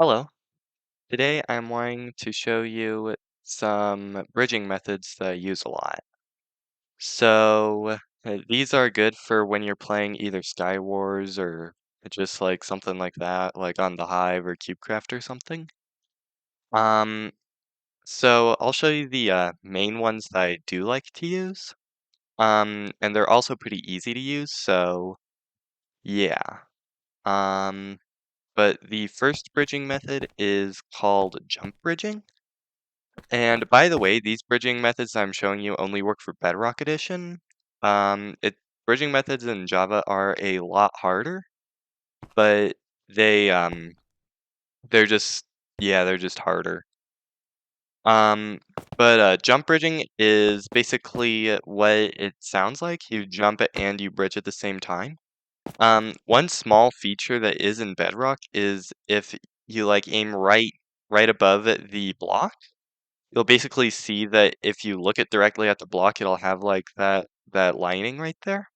Hello. Today I'm wanting to show you some bridging methods that I use a lot. So these are good for when you're playing either Sky Wars or just like something like that, like on the Hive or CubeCraft or something. Um, so I'll show you the main ones that I do like to use. And they're also pretty easy to use, so yeah. Um, but the first bridging method is called jump bridging. And by the way, these bridging methods I'm showing you only work for Bedrock Edition. Bridging methods in Java are a lot harder, but they they're just they're just harder. But jump bridging is basically what it sounds like. You jump it and you bridge at the same time. One small feature that is in Bedrock is if you like aim right above the block. You'll basically see that if you look it directly at the block, it'll have like that lining right there.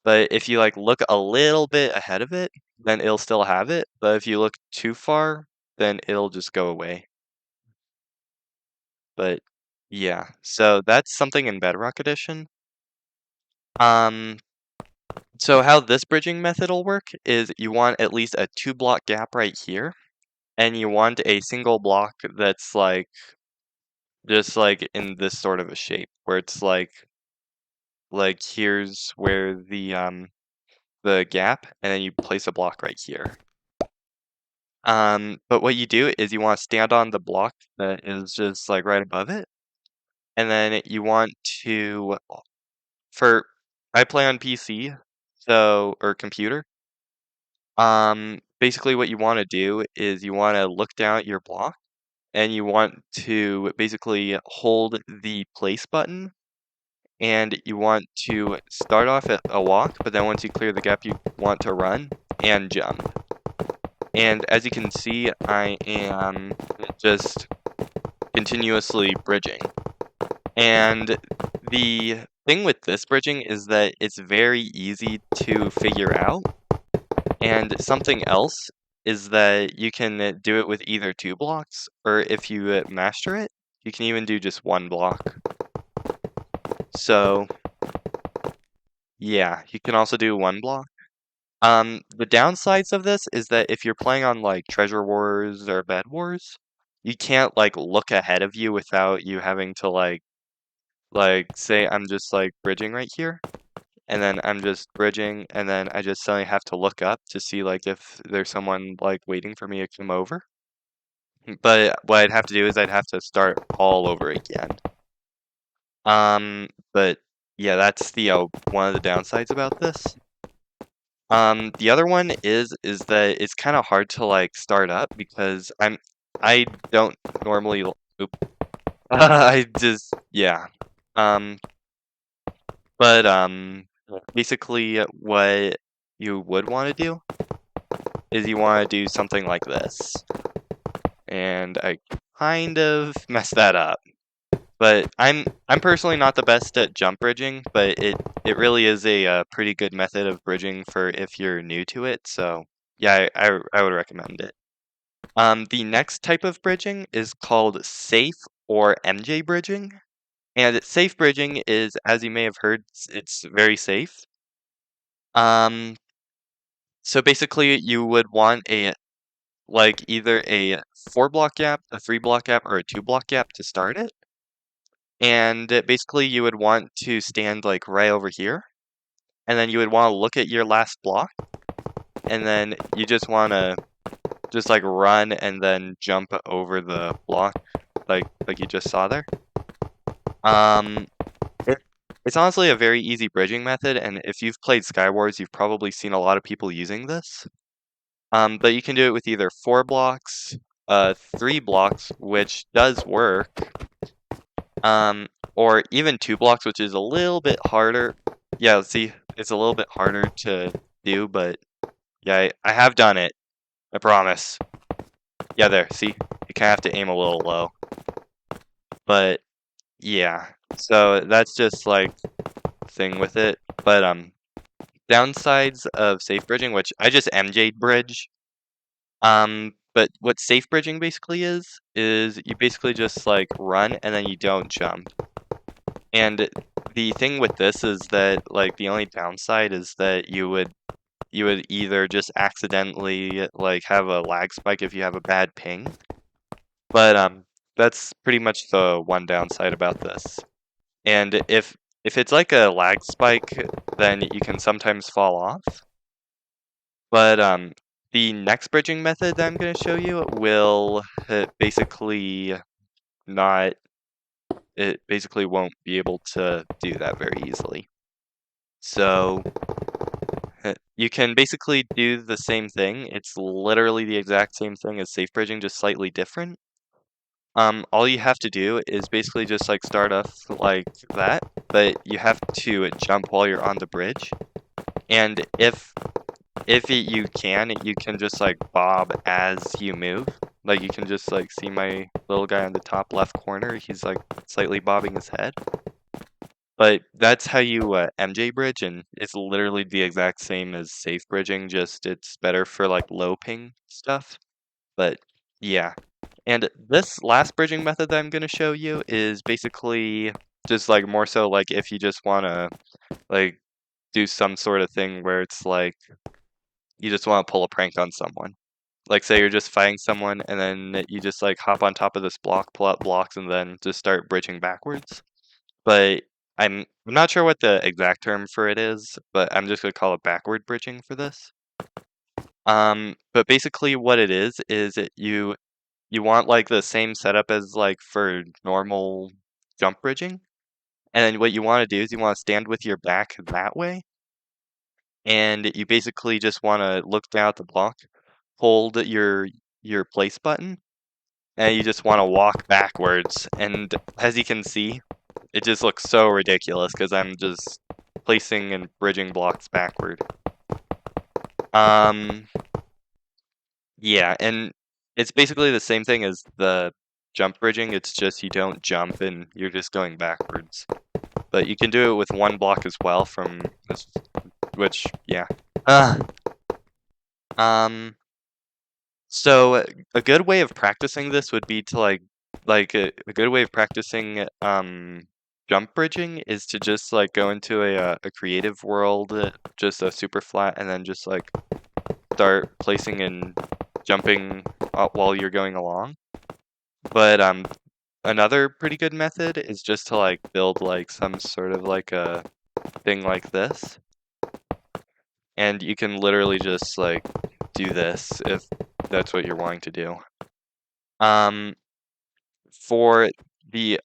But if you like look a little bit ahead of it, then it'll still have it. But if you look too far, then it'll just go away. But yeah, so that's something in Bedrock Edition. Um, so how this bridging method will work is you want at least a 2 block gap right here, and you want a single block that's like just like in this sort of a shape where it's like here's where the gap, and then you place a block right here. But what you do is you want to stand on the block that is just like right above it, and then you want to for I play on PC, so or computer. Basically what you want to do is you want to look down at your block and you want to basically hold the place button and you want to start off at a walk, but then once you clear the gap, you want to run and jump. And as you can see, I am just continuously bridging. And the thing with this bridging is that it's very easy to figure out. And something else is that you can do it with either 2 blocks, or if you master it, you can even do just 1 block. So yeah, you can also do 1 block. The downsides of this is that if you're playing on like Treasure Wars or Bed Wars, you can't like look ahead of you without you having to like say I'm just like bridging right here, and then I'm just bridging, and then I just suddenly have to look up to see like if there's someone like waiting for me to come over. But what I'd have to do is I'd have to start all over again. But yeah, that's the one of the downsides about this. The other one is that it's kind of hard to like start up because I don't normally I just yeah. Um but basically what you would want to do is you want to do something like this. And I kind of messed that up. But I'm personally not the best at jump bridging, but it really is a pretty good method of bridging for if you're new to it. So yeah, I would recommend it. The next type of bridging is called safe or MJ bridging. And safe bridging is, as you may have heard, it's very safe. Um, so basically you would want a like either a 4 block gap, a 3 block gap, or a 2 block gap to start it. And basically you would want to stand like right over here. And then you would want to look at your last block. And then you just want to just like run and then jump over the block like you just saw there. Um, it, it's honestly a very easy bridging method, and if you've played Skywars, you've probably seen a lot of people using this. But you can do it with either 4 blocks, 3 blocks, which does work, or even 2 blocks, which is a little bit harder. Yeah, see, it's a little bit harder to do, but yeah, I have done it. I promise. Yeah, there, see? You kind of have to aim a little low. But yeah, so that's just like thing with it. But downsides of safe bridging, which I just MJ'd bridge. but what safe bridging basically is you basically just like run and then you don't jump. And the thing with this is that like the only downside is that you would either just accidentally like have a lag spike if you have a bad ping. But that's pretty much the one downside about this. And if it's like a lag spike, then you can sometimes fall off. But the next bridging method that I'm going to show you will basically not it basically won't be able to do that very easily. So you can basically do the same thing. It's literally the exact same thing as safe bridging, just slightly different. All you have to do is basically just like start off like that, but you have to jump while you're on the bridge. And you can just like bob as you move. Like you can just like see my little guy on the top left corner. He's like slightly bobbing his head. But that's how you MJ bridge, and it's literally the exact same as safe bridging, just it's better for like low ping stuff. But yeah. And this last bridging method that I'm going to show you is basically just like more so like if you just want to like do some sort of thing where it's like you just want to pull a prank on someone. Like say you're just fighting someone and then you just like hop on top of this block, pull out blocks, and then just start bridging backwards. But I'm not sure what the exact term for it is, but I'm just gonna call it backward bridging for this. But basically what it is you want like the same setup as like for normal jump bridging. And then what you want to do is you want to stand with your back that way. And you basically just want to look down at the block, hold your place button, and you just want to walk backwards. And as you can see, it just looks so ridiculous because I'm just placing and bridging blocks backward. Yeah, and it's basically the same thing as the jump bridging. It's just you don't jump and you're just going backwards. But you can do it with one block as well from this, which, yeah. Uh, um, so a good way of practicing this would be to like a good way of practicing jump bridging is to just like go into a creative world, just a super flat, and then just like start placing and jumping while you're going along. But another pretty good method is just to like build like some sort of like a thing like this. And you can literally just like do this if that's what you're wanting to do. For the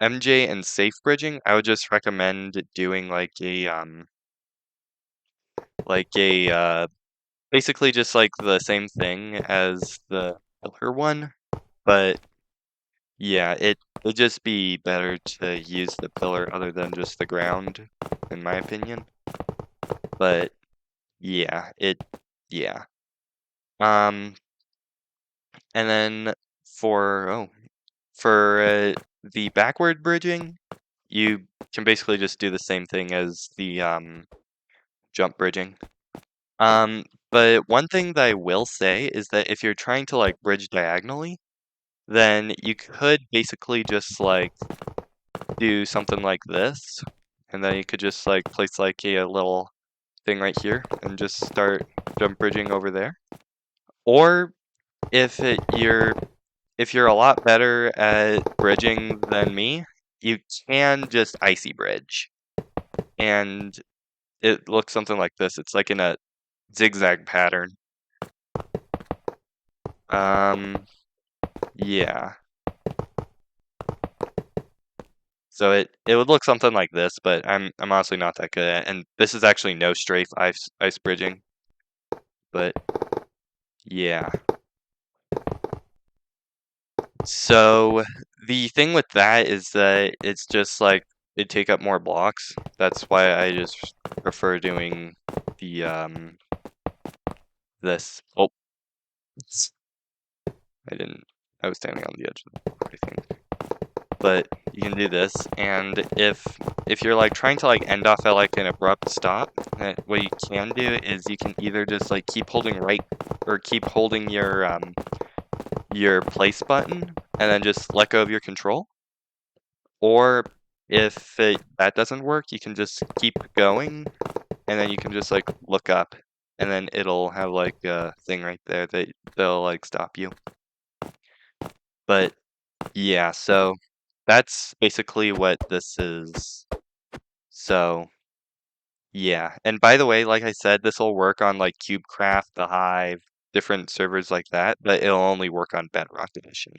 MJ and safe bridging, I would just recommend doing like a basically just like the same thing as the pillar one, but yeah, it'd just be better to use the pillar other than just the ground, in my opinion. But yeah, yeah. Um, and then for the backward bridging, you can basically just do the same thing as the jump bridging. But one thing that I will say is that if you're trying to like bridge diagonally, then you could basically just like do something like this, and then you could just like place like a little thing right here and just start jump bridging over there. Or if you're a lot better at bridging than me, you can just icy bridge. And it looks something like this. It's like in a zigzag pattern. Yeah. So it would look something like this, but I'm honestly not that good at it. And this is actually no strafe ice bridging. But yeah. So the thing with that is that it's just like it'd take up more blocks. That's why I just prefer doing the this. Oh, I didn't. I was standing on the edge of the block, I think. But you can do this, and if you're like trying to like end off at like an abrupt stop, what you can do is you can either just like keep holding right or keep holding your your place button and then just let go of your control. Or if that doesn't work, you can just keep going and then you can just like look up and then it'll have like a thing right there that they'll like stop you. But yeah, so that's basically what this is. So yeah, and by the way, like I said, this will work on like CubeCraft, the Hive, different servers like that, but it'll only work on Bedrock Edition.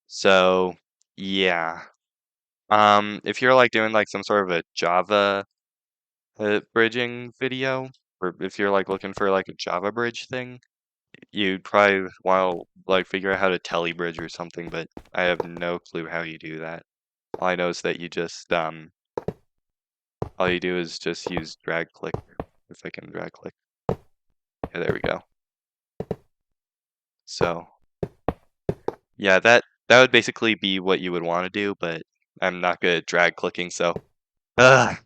So yeah, if you're like doing like some sort of a Java bridging video, or if you're like looking for like a Java bridge thing, you'd probably want to like figure out how to telebridge or something, but I have no clue how you do that. All I know is that you just all you do is just use drag click. If I can drag click. Yeah, there we go. So yeah, that would basically be what you would want to do, but I'm not good at drag clicking, so ugh.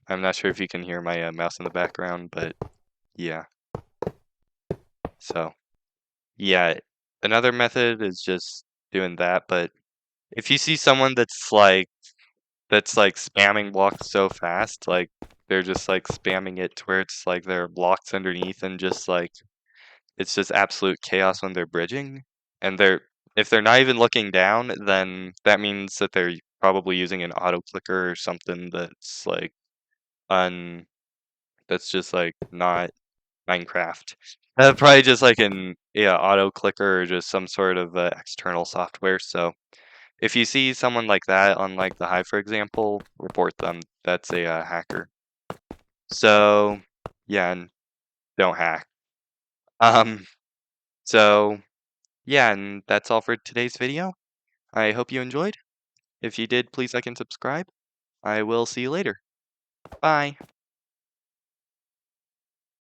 I'm not sure if you can hear my mouse in the background, but yeah. So yeah, another method is just doing that, but if you see someone that's like spamming blocks so fast, like they're just like spamming it to where it's like there are blocks underneath and just like it's just absolute chaos when they're bridging. And if they're not even looking down, then that means that they're probably using an auto clicker or something that's like un that's just like not Minecraft. Probably just like an auto clicker or just some sort of external software. So if you see someone like that on like the Hive, for example, report them. That's a hacker. So yeah, and don't hack. Um, so yeah, and that's all for today's video. I hope you enjoyed. If you did, please like and subscribe. I will see you later. Bye.